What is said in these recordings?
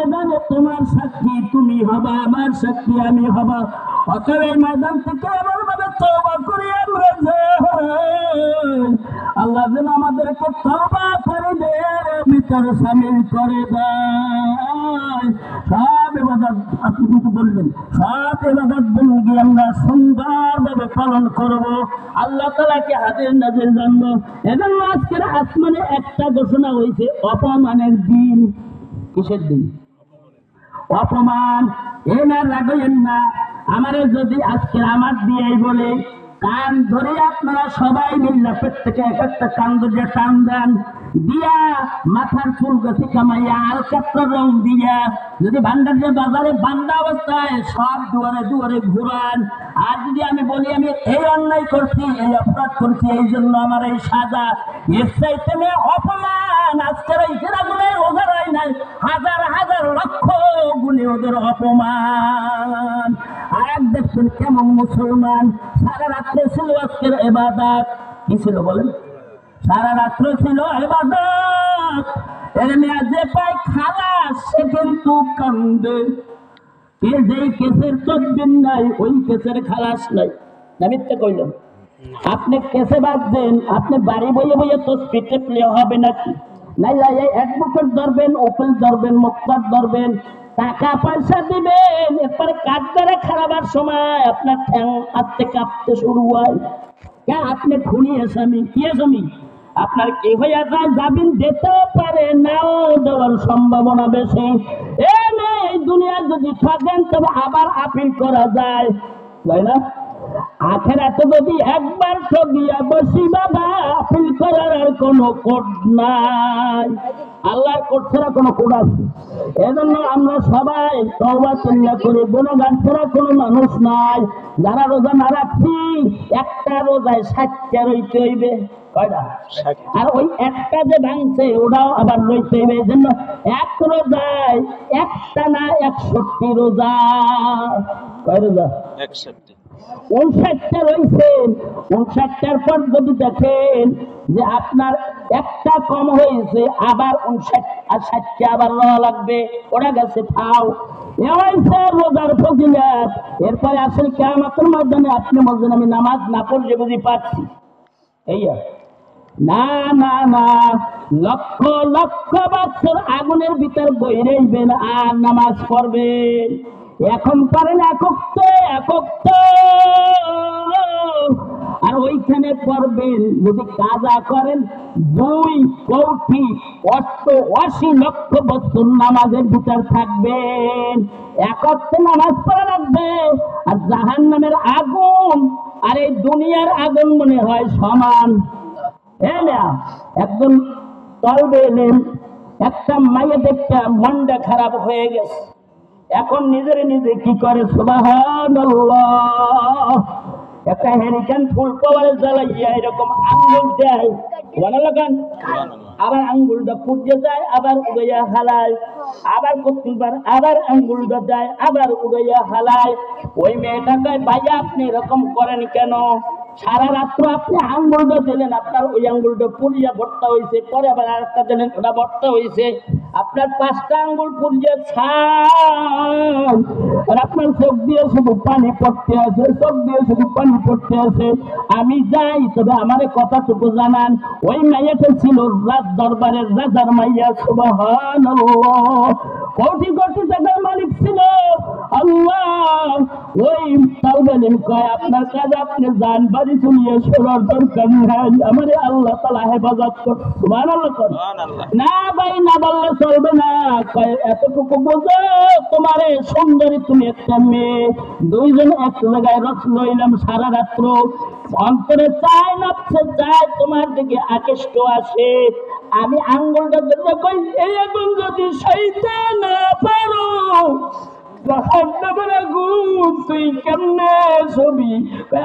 ময়দানে তোমার সাক্ষী তুমি হবা, আমার সাক্ষী আমি হবা। অতএব এই ময়দান থেকে এমন ভাবে তওবা করি আমরা যাই, আল্লাহ যেন আমাদেরকে তওবাকারীদের ভিতরে শামিল করে দেয়। সব ইবাদত আপনি কিন্তু বলবেন, সব ইবাদত বন্দী আমরা সুন্দরভাবে পালন করব, আল্লাহ তাআলাকে হাজির নাজির জানবো। এজন্য আজকের আসমানে একটা ঘোষণা হয়েছে, অপমানের দিন। কিসের দিন? অপমান। এনার রাগেন না, আমারে যদি আজকে আমার দিয়েই বলে কান ধরে আপনারা সবাই মিল্লা প্রত্যেকে এক একটা কান ধরে টান দেন, দিয়া মাথার চুল গাছি কামাইয়া আলকাত্রা রং দিয়া যদি ভান্ডার বাজারে বান্ধা অবস্থায় সব দুয়ারে দুয়ারে ঘুরান, আর যদি আমি বলি আমি এই অন্যায় করছি, এই অপরাধ করছি, এই জন্য আমার এই সাজা, এর চাইতে অপমান আজকের এই সেরাগুলো ওদেরাই নাই, হাজার হাজার লক্ষ গুণে ওদের অপমান। আর দেখছেন কেমন মুসলমান, সারা রাত্রে ছিল আজকের ইবাদত। কি ছিল বলেন? সারা রাত্র ছিল ইবাদত। এর মেয়া যে পায় খালাস সে কিন্তু কান্দে। এ যেই কেসের তদবির নাই ওই কেসের খালাস নাই। না মিথ্যা কইলাম? আপনি কেসে বাঁধবেন, আপনি বাড়ি বইয়ে বইয়ে তসবিহ টেপলে হবে নাকি? নাই এই অ্যাডভোকেট ধরবেন, ওকিল ধরবেন, মুক্তার ধরবেন, টাকা পয়সা দিবেন, এরপরে কাঠদারে খারাবার সময় আপনার ঠ্যাং হাতে কাঁপতে শুরু হয়। আপনি খুনি আসামি, কি আসামি? আপনার কি হইয়া যায়, জামিন দিতে পারে, নাও দেওয়ার সম্ভাবনা বেশি। এই দুনিয়া যদি থাকেন তবে আবার আপিল করা যায়, তাই না? আখেরাতে যদি একবার ঠগিয়া বসি বাবা, আপিল করার আর কোনো কোড নাই, আল্লাহর কোড ছাড়া কোনো কোড আছে? এজন্য আমরা সবাই তওবা চিন্তা করি, গুনাহগার ছাড়া কোনো মানুষ নাই। যারা রোজা না রাখছি, একটা রোজায় 60টা রইতে হইবে, কয়টা? আর ওই একটা যে ভাঙছে ওটাও আবার রইতে হইবে। এই জন্য এক রোজায় একটা না 61 রোজা। কয় রোজা? 59টা রয়েছে। 59টার পর যদি দেখেন যে আপনার একটা কম হয়েছে, আবার 59 আর 60টা আবার রওয়া লাগবে, ওরা গেছে ফাও। রোজার ফজিলত। এরপরে আসলে কিয়ামতের ময়দানে আপনি বলছেন আমি নামাজ না পড়লে বুঝি পাচ্ছি, এই না না না, লক্ষ লক্ষ বছর আগুনের ভিতর বই রইবেন আর নামাজ পড়বেন। এখন পারেন একক আর ওইখানে পড়বেন। যদি কাজা করেন 2,80 লক্ষ বছর নামাজের ভিতর থাকবেন। একত্রে নামাজ পড়া লাগবে। আর জাহান্নামের আগুন আর এই দুনিয়ার আগুন মনে হয় সমান। একজন তলবে এলেন, একটা মাইয়া দেখতে মনটা খারাপ হয়ে গেছে। এখন নিজের নিজে কি করে, সুবহানাল্লাহ, একটা হ্যারিকেন ফুল পাওয়ারে জ্বালাইয়া এরকম আঙ্গুল দেয়, লাগান, আবার আঙ্গুলটা পুড়ে যায়, আবার উড়াইয়া হালায়, আবার কতবার আবার আঙ্গুলটা দেয়, আবার উড়াইয়া হালায়। ওই মেয়েটাকে ভাইয়া আপনি এরকম করেন কেন? সারা রাত্র আপনি আঙ্গুলটা দিলেন, আপনার ওই আঙ্গুলটা পুড়িয়া ভর্তা হয়েছে, পরে আবার আরেকটা দিলেন, ওটা ভর্তা হয়েছে, আপনার 5টা আঙ্গুল পুড়িয়ে ছাই, আর আপনার চোখ দিয়ে শুধু পানি পড়তে আছে, চোখ দিয়ে শুধু পানি পড়তে আছে। আমি যাই, তবে আমার কথাটুকু জানান, ওই মাইয়াটা ছিল রাজ দরবারের রাজার মাইয়া, সুবহানাল্লাহ, কোটি কোটি টাকার মালিক ছিল আল্লাহ। ওই তালবেন কয় আপনার কাজ আপনি যান, বাড়ি চলিয়ে সরার দরকার নাই, আমারে আল্লাহ তাআলা হেফাজত করবে, সুবহানাল্লাহ। না ভাই, না বললে চলবে না। কয় এতটুকু বোঝো, তোমারে সুন্দরী তুমি একটা মেয়ে, দুইজন এক জায়গায় রস লইলাম সারা রাত্র, অন্তরে চায় নফসে চায় তোমার দিকে আকৃষ্ট আসে। আমি আঙ্গুলটা ধরে কই, এই আগুন যদি সইতে না পারো, তুই কেমনে ছবি?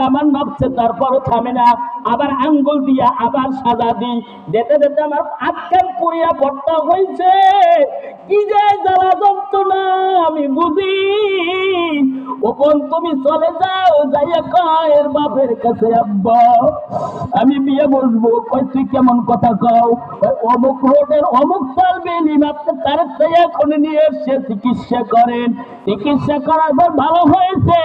আমার নফসে তারপরও থামে না, আবার আঙ্গুল দিয়া আবার সাজা দিই, যেতে যেতে আমার আজকাল পুড়িয়া ভর্তা হয়েছে। কি যে জ্বালা যন্ত্রণা আমি বুঝি। বোন তুমি চলে যাও, যাইয়া কয় এর বাপের কাছে, আব্বা আমি বিয়ে বসবো। কয় তুই কেমন কথা কও? অমুক রোডের অমুক চলবে আপনি তার থেকে এখন নিয়ে এসে চিকিৎসা করেন। চিকিৎসা করার পর ভালো হয়েছে,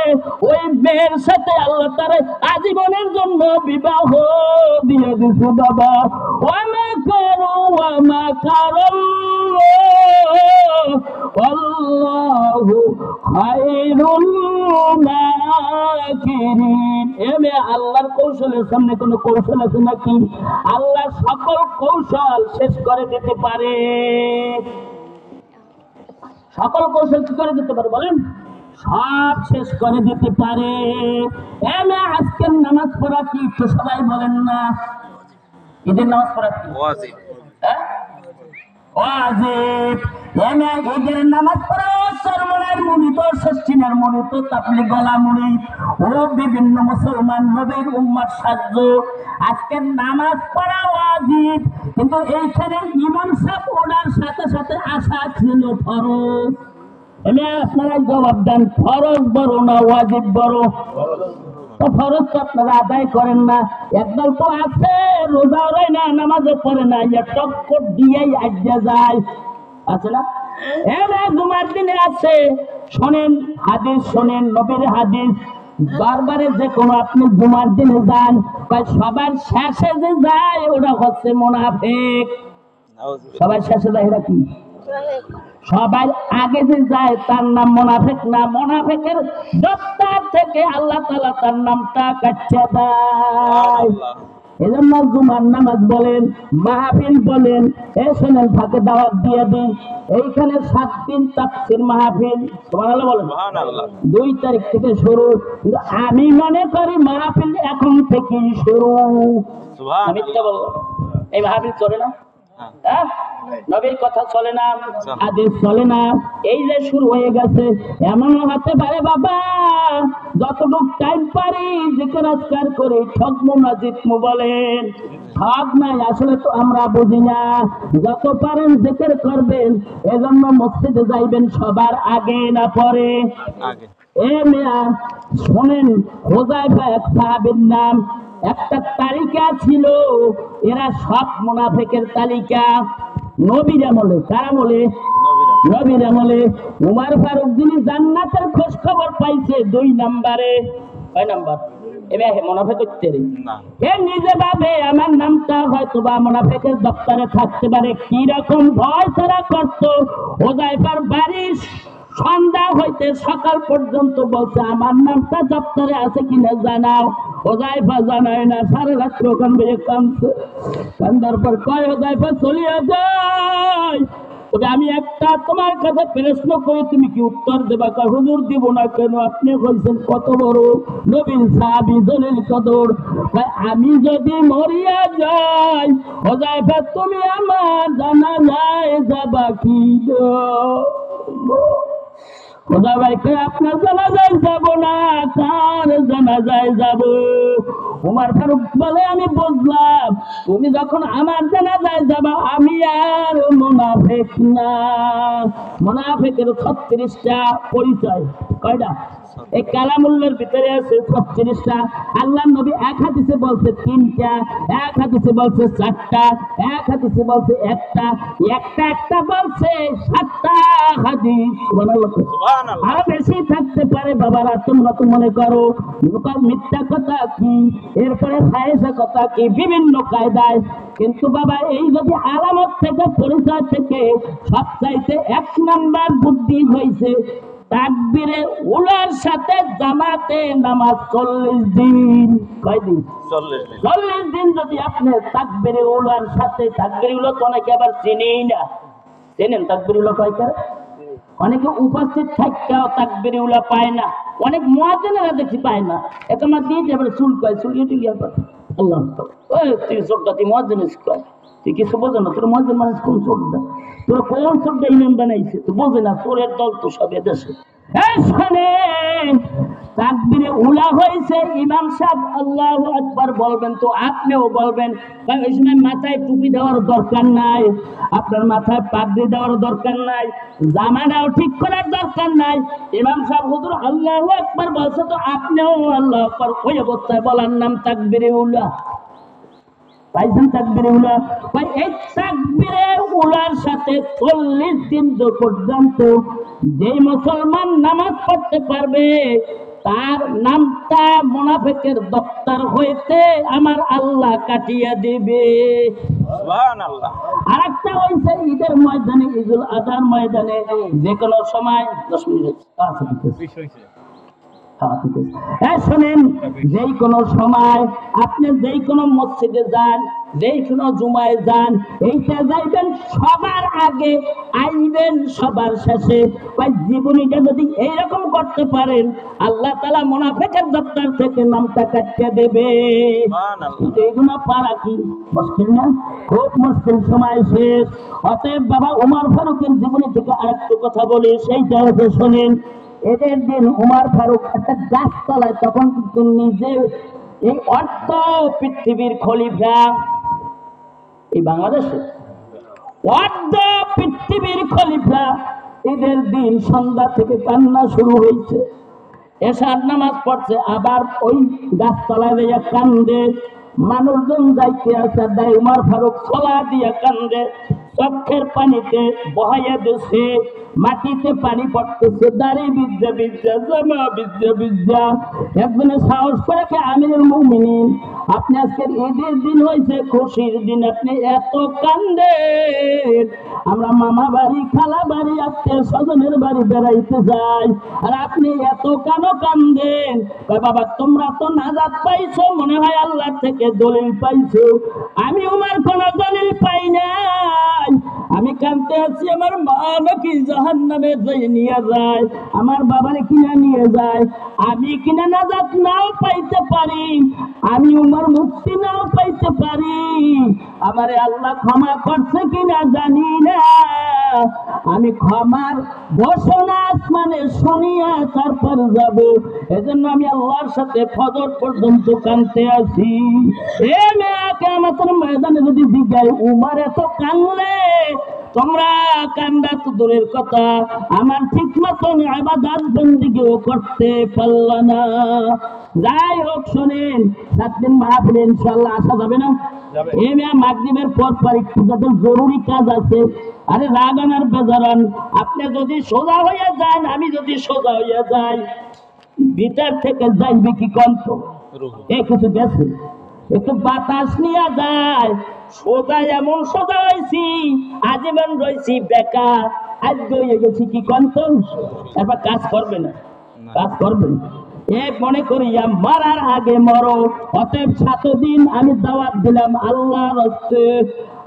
ওই মেয়ের সাথে আল্লাহ তার আজীবনের জন্য বিবাহ দিয়ে দিছে। বাবা ওয়ামা করো ওয়ামা কারো আল্লাহু খায়রুল মাকিরিন। এমে আল্লাহর কৌশলের সামনে কোনো কৌশল আছে নাকি? আল্লাহ সকল কৌশল শেষ করে দিতে পারে। সকল কৌশল কি করে দিতে পারে বলেন? সব শেষ করে দিতে পারে। এমে আজকের নামাজ পড়া কি একটু সবাই বলেন না? ঈদের নামাজ পড়া কি ওয়াজিব? হ্যাঁ ওয়াজিব। এমে ঈদের নামাজ পড়া চরমনের মুরিদ, ষষ্ঠীনের মুরিদ, তাবলীগ গলা মুরিদ ও বিভিন্ন মুসলমান নবীর উম্মত সাহায্য। আজকের নামাজ পড়া ওয়াজিব, কিন্তু এইখানে ইমাম সাহেব ওনার সাথে সাথে আসা ছিল ফরজ। এমে আপনারা জবাব দেন, ফরজ বড় না ওয়াজিব বড়? তো ফরজ তো আপনারা আদায় করেন না। একদল তো আছে রোজাও রয় না, নামাজও পড়ে না, টক্কর দিয়েই আজ্ঞা যায়, আছে না? এমে জুমার দিনে আছে, শোনেন হাদিস, শোনেন নবীর হাদিস। বারবারে যে কোনো আপনি জুমার দিনে যান, সবার শেষে যে যায় ওরা হচ্ছে মুনাফিক। সবার শেষে যায় এরা কি? সবাই আগে যে যায় তার নাম মুনাফিক না। মুনাফিকের দপ্তর থেকে আল্লাহ তাআলা তার নামটা কাটিয়ে দেয়। এজন্য জুমার নামাজ বলেন, মাহফিল বলেন, শোনেন ফাঁকে দাওয়াত দিয়ে দিন। এইখানে 7 দিন তাফসীর মাহফিল, সুবহানাল্লাহ বলেন, সুবহানাল্লাহ, 2 তারিখ থেকে শুরু। কিন্তু আমি মনে করি মাহফিল এখন থেকেই শুরু। সুবহানাল্লাহ। এই মাহফিল চলে না, নবীর কথা চলে না, হাদিস চলে না, এই যে শুরু হয়ে গেছে। এমন হতে পারে বাবা যতটুকু টাইম পারি জিকির আজকার করে ঠকমু না জিতমু বলেন। ঠক নাই, আসলে তো আমরা বুঝি না। যত পারেন জিকির করবেন, এজন্য মসজিদে যাইবেন সবার আগে না পরে? এ মিয়া শোনেন, হুযায়ফা এক সাহাবীর নাম, একটা তালিকা ছিল, এরা সব মুনাফিকের তালিকা। নবীর আমলে, কার আমলে? নবীর আমলে। উমর ফারুক যিনি জান্নাতের খোঁজ খবর পাইছে 2 নম্বরে। কয় নাম্বার? এবার মুনাফিক করতে না, এ নিজে ভাবে আমার নামটা হয়তো বা মুনাফিকের দপ্তরে থাকতে পারে। কি রকম ভয় তারা করত। হুযায়ফার বাড়ি সন্ধ্যা হইতে সকাল পর্যন্ত বলছে আমার নামটা দপ্তরে আছে কিনা জানাও। হুযায়ফা জানায় না, সারা রাত্র ওখান থেকে কাঁদছে। কান্দার পর কয় হুযায়ফা চলিয়া যায়, তবে আমি একটা তোমার কাছে প্রশ্ন করি, তুমি কি উত্তর দেবা? হুজুর দিব না কেন? আপনি কইছেন কত বড় নবীর সাহাবী জলিল কদর। আমি যদি মরিয়া যাই হুযায়ফা তুমি আমার জানাজায় যাবা কি? হুযায়ফা আপনার জানাজায় যাব না, কার জানাজায় যাব? উমর ফারুক বলে আমি বুঝলাম, তুমি যখন আমার জানাজায় যাবা আমি আর মুনাফিক না। মুনাফিকের 36টা পরিচয়। কয়টা? এই কালামুল্লাহর ভিতরে আছে 36টা। আল্লাহ নবী এক হাদিসে বলছে 3টা, এক হাদিসে বলছে 4টা, এক হাদিসে বলছে 1টা, একটা বলছে 7টা হাদিস। সুবহানাল্লাহ, সুবহানাল্লাহ। আর বেশি থাকতে পারে বাবারা, তোমরা তো মনে করো মিথ্যা কথা কি, এরপরে ফায়েসা কথা কি, বিভিন্ন কায়দায়। কিন্তু বাবা এই যদি আলামত থেকে পরিচয় থেকে সবচাইতে 1 নাম্বার বুদ্ধি হয়েছে তাকবীরে উলার সাথে জামাতে নামাজ 40 দিন। কয়দিন? 40 দিন যদি আপনি তাকবীরে উলার সাথে, তাকবীরে উলা তো অনেকে আবার চিনেই না। চেনেন তাকবীরে উলা কয়কার? অনেকে উপস্থিত থাকাও তাকবীরে উলা পায় না, অনেক মুয়াজ্জিনেরা দেখি পায় না। একমা দিয়ে যাবে চুল কয়, চুলিয়ে টুলিয়ে পায়। আল্লাহ ওই তুই চোখটা তুই মুয়াজ্জিন কয়, তুই কিছু বোঝো না। তোর মুয়াজ্জিন মানুষ কোন চোখটা? তোর কোন চোখটা ইমাম বানাইছে? তো বোঝে না, চোরের দল তো সব এদেশে। তাকবীরে উলা হয়েছে, ইমাম সাহেব আল্লাহু আকবার বলবেন, তো আপনিও বলবেন। ওই সময় মাথায় টুপি দেওয়ার দরকার নাই, আপনার মাথায় পাগড়ি দেওয়ার দরকার নাই, জামাটাও ঠিক করার দরকার নাই। ইমাম সাহেব হুজুর আল্লাহু আকবার বলছে, তো আপনিও আল্লাহু আকবার ওই অবস্থায় বলার নাম তাকবীরে উলা। পাইছেন তাকবীরে উলা? ভাই এই তাকবীরে উলার সাথে 40 দিন পর্যন্ত যেই মুসলমান নামাজ পড়তে পারবে তার নামটা মুনাফিকের দপ্তর হইতে আমার আল্লাহ কাটিয়ে দিবে। সুবহানাল্লাহ। আরেকটা হইছে ঈদের ময়দানে, ঈদুল আজহার ময়দানে যে কোনো সময় 10 মিনিট আছে হইছে। শোনেন, যেই কোনো সময় আপনি যেই কোনো মসজিদে যান, যেই কোনো জুমায় যান, এইটা যাইবেন সবার আগে, আইবেন সবার শেষে। ভাই জীবনীটা যদি এইরকম করতে পারেন, আল্লাহ তাআলা মুনাফিকের দপ্তর থেকে নামটা কাটিয়ে দেবে। এইগুলো পারা কি মুশকিল না? খুব মুশকিল। সময় শেষ। অতএব বাবা ওমর ফারুকের জীবনী থেকে আরেকটু কথা বলি, সেইটা হচ্ছে শোনেন। এদের দিন উমর ফারুক একটা গাছতলায়, তখন কিন্তু নিজে এই অর্ধ পৃথিবীর খলিফা, এই বাংলাদেশে অর্ধ পৃথিবীর খলিফা, এদের দিন সন্ধ্যা থেকে কান্না শুরু হয়েছে। এশার নামাজ পড়ছে, আবার ওই গাছতলায় যাইয়া কান্দে। মানুষজন যাইতে আসে, দেয় উমর ফারুক ছলা দিয়া কান্দে, চোখের পানিতে বহাইয়া দিছে, মাটিতে পানি পড়তেছে, দাড়ি বিদ্যা বিদ্যা, জামা বিদ্যা বিদ্যা। একজনে সাহস করে কে আমিরুল মুমিনিন, আপনি আজকের ঈদের দিন হয়েছে, খুশির দিন, আপনি এত কান্দেন? আমরা মামা বাড়ি, খালা বাড়ি, আত্মীয় স্বজনের বাড়ি বেড়াইতে যাই, আর আপনি এত কেন কান্দেন? বাবা তোমরা তো নাজাত পাইছো, মনে হয় আল্লাহ থেকে দলিল পাইছো। আমি উমার কোন দলিল পাই নাই। আমি কানতে আছি আমার মা নাকি জাহান্নামে নিয়ে যায়, আমার বাবারে কিনা নিয়ে যায়। আমি কিনা নাজাত নাও পাইতে পারি, আমি উমার মুক্তি নাও পাইতে পারি, আমারে আল্লাহ ক্ষমা করছে কিনা জানি না। আমি ক্ষমার ঘোষণা আসমানে শুনিয়া তারপর যাব। এজন্য আমি আল্লাহর সাথে ফজর পর্যন্ত কানতে আছি। এ মেয়া কিয়ামতের ময়দানে যদি জিজ্ঞাসা উমর এত কানলে, তোমরা কান্দা তো দূরের কথা, আমার ঠিক মতন ইবাদত বন্দেগীও করতে পারল না। যাই হোক শোনেন, 7 দিন মাহফিলে ইনশাআল্লাহ আসা যাবে না? এই মেয়া মাগরিবের পর একটু যাদের জরুরি কাজ আছে, আরে রাগান আর বেজারান। আপনি যদি সোজা হইয়া যান, আমি যদি সোজা হইয়া যাই, ভিতর থেকে যাইবে কি কন্ত? কিছু গেছে, একটু বাতাস নিয়ে যায়। সোজা এমন সোজা হয়েছি, আজীবন রয়েছি বেকার, আজ হয়ে গেছি কি কন্ত? এবার কাজ করবে না, কাজ করবে না। মনে করিয়া মারার আগে মরো। অতএব 7 দিন আমি দাওয়াত দিলাম আল্লাহর রাস্তে,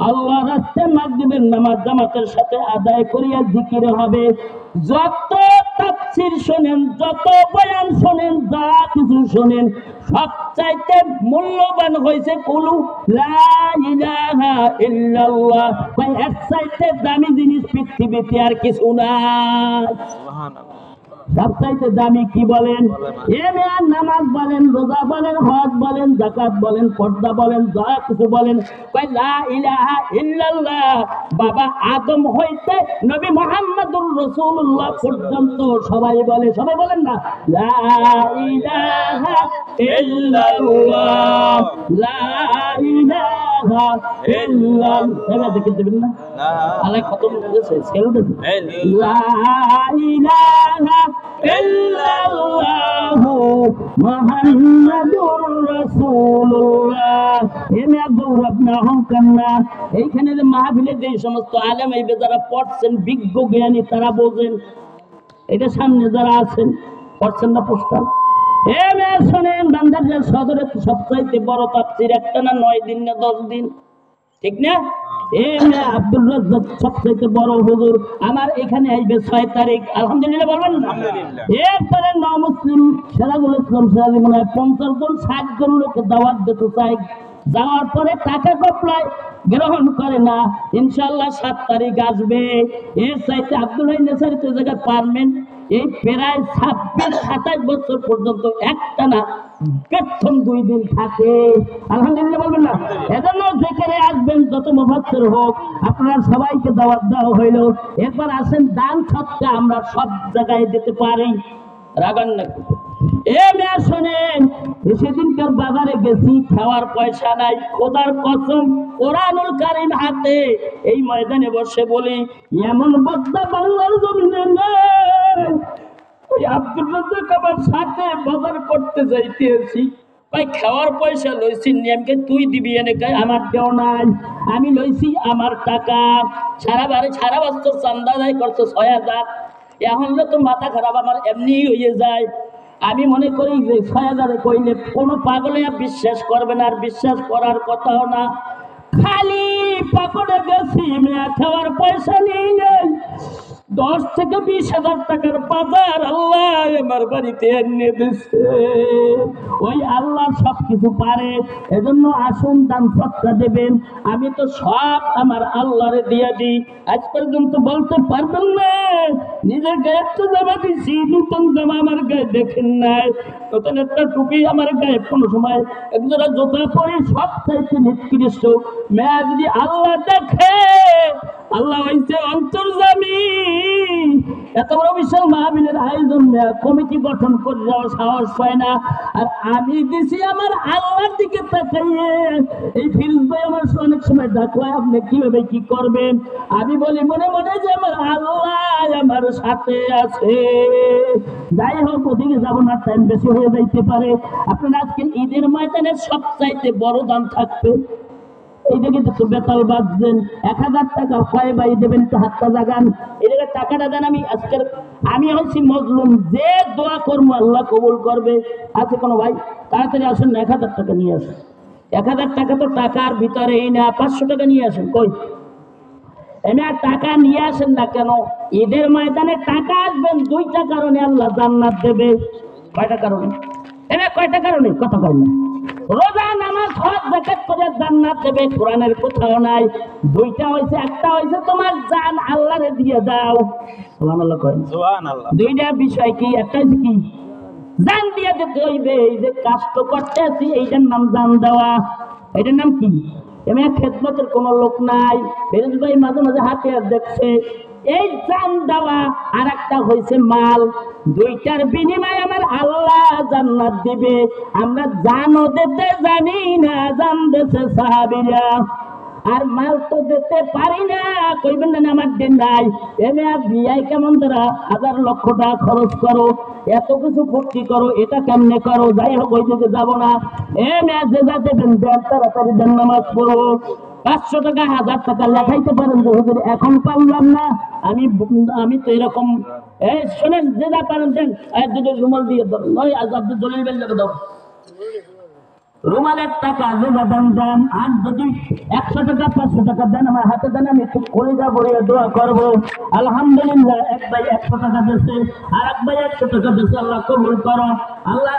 আল্লাহর রাস্তে মাগরিবের নামাজ জামাতের সাথে আদায় করিয়া জিকির হবে। যত তাফসীর শোনেন, যত বয়ান শোনেন, যা কিছু শোনেন, সবচাইতে মূল্যবান হয়েছে কুলু লা ইলাহা ইল্লাল্লাহ। ভাই এর চাইতে দামি জিনিস পৃথিবীতে আর কিছু নাই। সুবহানাল্লাহ। সবচাইতে দামি কি বলেন? নামাজ বলেন, রোজা বলেন, হজ বলেন, যাকাত বলেন, পর্দা বলেন, যা কিছু বলেন, লা ইলাহা ইল্লাল্লাহ। বাবা আদম হইতে নবী মুহাম্মদুর রাসূলুল্লাহ পর্যন্ত সবাই বলে, সবাই বলেন না লা ইলাহা ইল্লাল্লাহ, লা ইলাহা ইল্লাল্লাহ। দেখতে দেবেন না? আল্লাহ খতম করেছে, সেল দেন লা ইলাহা ইল্লাল্লাহু মুহাম্মাদুর রাসূলুল্লাহ। এমে গৌরব না অহংকার না। এইখানে যে মাহফিলে যে সমস্ত আলেম এই যারা পড়ছেন, বিজ্ঞ জ্ঞানী, তারা বোঝেন। এটা সামনে যারা আছেন পড়ছেন না পোস্টার। এমে শোনেন, বান্দারবাজার সদরে সবচাইতে বড় তাফসীর একটা না 9 দিন না 10 দিন, ঠিক না? আব্দুল রাজ্জাক সবচেয়ে বড় হুজুর আমার এখানে আসবে 6 তারিখ, আলহামদুলিল্লাহ বলবেন না? এরপরে মুসলিম সিরাজুল ইসলাম সিরাজি মনে হয় 50 জন 60 জন লোকে দাওয়াত দিতে চাই। যাওয়ার পরে টাকা কপলায় গ্রহণ করে না। ইনশাআল্লাহ 7 তারিখ আসবে। এর চাইতে আব্দুল্লাহ নেসারি তো জায়গায় পারবেন এই প্রায় 26-27 বছর পর্যন্ত একটানা প্রথম 2 দিন থাকে। আলহামদুলিল্লাহ বলবেন না? এজন্য যেখানে আসবেন যত মুফাসসির হোক, আপনারা সবাইকে দাওয়াত দেওয়া হইল। একবার আসেন, দান সৎকা আমরা সব জায়গায় দিতে পারি। রাগান না এ মেয়ে শোনেন, সেদিনকার বাজারে গেছি, খাওয়ার পয়সা নাই, খোদার কসম কোরআনুল কারীম হাতে এই ময়দানে বসে বলি, এমন বক্তা বাংলার জমিনে নেই। ওই আব্দুল রাজ্জাক আমার সাথে বাজার করতে যাইতেছি, ভাই খাওয়ার পয়সা লইছি, নিয়মকে তুই দিবি এনে কয় আমার কেউ নাই, আমি লইছি আমার টাকা। সারা বছর চান্দা আদায় করছে 6000। এখন তো মাথা খারাপ আমার এমনি হয়ে যায়। আমি মনে করি যে 6000 কইলে কোনো পাগলে বিশ্বাস করবে না, আর বিশ্বাস করার কথাও না। খালি পকেটে গেছি, মেয়ে খাওয়ার পয়সা নেই নেই। 10 থেকে 20,000 টাকার বাজার আল্লাহ আমার বাড়িতে এনে দিচ্ছে। ওই আল্লাহ সবকিছু পারে। এজন্য আসুন, দান সৎকা দেবেন। আমি তো সব আমার আল্লাহরে দিয়ে দিই। আজ পর্যন্ত বলতে পারবেন না নিজের গায়ে একটা জামা দিচ্ছি, নতুন জামা আমার গায়ে দেখেন নাই, নতুন একটা টুপি আমার গায়ে কোনো সময়, একজোড়া জুতা পরি, সব চাইতে নিকৃষ্ট। মেয়ে যদি আল্লাহ দেখে, আল্লাহ হইছে অন্তর্যামী। এত বড় বিশাল মাহফিলের আয়োজন, কমিটি গঠন করে যাওয়ার সাহস পায় না। আর আমি দিছি আমার আল্লাহর দিকে তাকাইয়ে। এই ফিরোজ ভাই আমার অনেক সময় ডাকলে আপনি কিভাবে কি করবেন, আমি বলি মনে মনে যে আমার আল্লাহ আমার সাথে আছে। যাই হোক, ওদিকে যাবো না, টাইম বেশি হয়ে যাইতে পারে। আপনারা আজকে ঈদের ময়দানে সবচাইতে বড় দাম থাকবে। এই দিকে তো বেতাল বাঁধছেন, 1000 টাকা কয় ভাই দেবেন, একটু হাতটা জাগান, এদিকে টাকাটা দেন। আমি হচ্ছি মজলুম, যে দোয়া করবো আল্লাহ কবুল করবে। আছে কোনো ভাই? তাড়াতাড়ি আসেন না, 1000 টাকা নিয়ে আসেন। 1000 টাকা তো টাকার ভিতরে এই না, 500 টাকা নিয়ে আসেন। কই এমনি আর টাকা নিয়ে আসেন না কেন? ঈদের ময়দানে টাকা আসবেন 2টা কারণে আল্লাহ জান্নাত দেবে। কয়টা কারণে? কয়টা কারণে? কথা কয় না। রোজা, নামাজ, হজ, যাকাত করে জান্নাত দেবে, কোরআনের কোথাও নাই। 2টা হইছে, একটা হইছে তোমার জান আল্লাহরে দিয়ে দাও। সুবহানাল্লাহ কয়। সুবহানাল্লাহ। 2টা বিষয় কি? একটা হইছে কি? জান দিয়ে দিতে হইবে। এই যে কষ্ট করতেছি, এইটার নাম জান দেওয়া। এটার নাম কি? এমনি খেদমতের কোনো লোক নাই। ফিরোজ ভাই মাঝে মাঝে হাতে দেখছে, এই জান দেওয়া। আর একটা হয়েছে মাল। 2টার বিনিময়ে আমার আল্লাহ জান্নাত দিবে। আমরা জানও দিতে জানি না, জান দেশে সাহাবীরা। আর মাল তো দিতে পারি না, কইবেন না আমার দিন নাই। এমনি বিয়াই কেমন তারা 1000 লক্ষ টাকা খরচ করো, এত কিছু ভর্তি করো, এটা কেমনে করো? যাই হোক, ওই দিকে যাবো না। যে যা দেবেন দেন, তাড়াতাড়ি দেন, নামাজ পড়ো। 500 টাকা 1000 টাকা লেখাইতে পারেন যে হুজুর এখন পারলাম না। আমি তো এরকম। শোনেন, যে যা পারেন দেন। দুটো রুমাল দিয়ে ধরো, নয় আপনি দলিল বেল দাও, রুমালের টাকা যে দেন দেন। আর যদি 100 টাকা 500 টাকা দেন, আমার হাতে দেন, আমি একটু কলিজা ভরিয়ে দোয়া করবো। আলহামদুলিল্লাহ, এক ভাই 100 টাকা দিচ্ছে, আর এক ভাই 100 টাকা দিচ্ছে। আল্লাহ কবুল করো। আল্লাহ